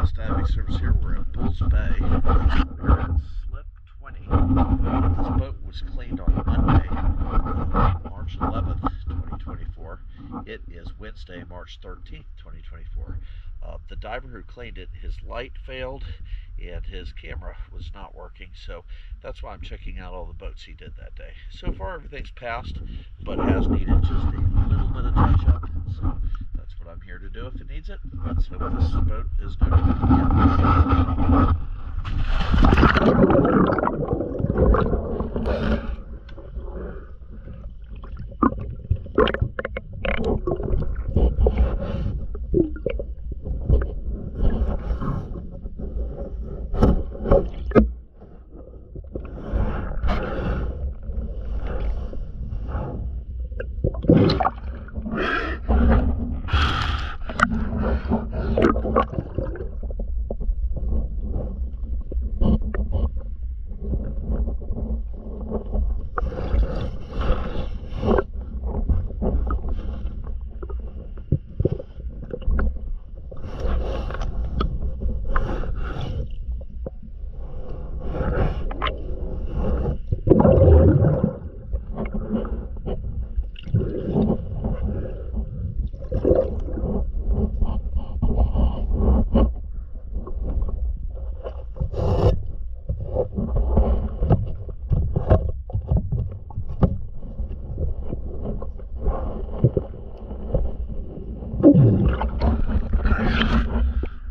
West Diving Service here. We're at Bulls Bay. We're at Slip 20. This boat was cleaned on Monday, March 11th, 2024. It is Wednesday, March 13th, 2024. The diver who cleaned it, his light failed and his camera was not working, so that's why I'm checking out all the boats he did that day. So far everything's passed, but has needed just a little bit of touch up, so that's what I'm here to do if it needs it. Let's hope this boat is no good again.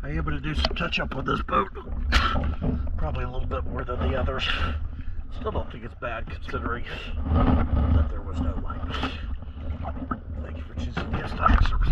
I am able to do some touch up on this boat, probably a little bit more than the others. Still don't think it's bad considering that there was no light. Thank you for choosing the Anode Inspection and Instilation.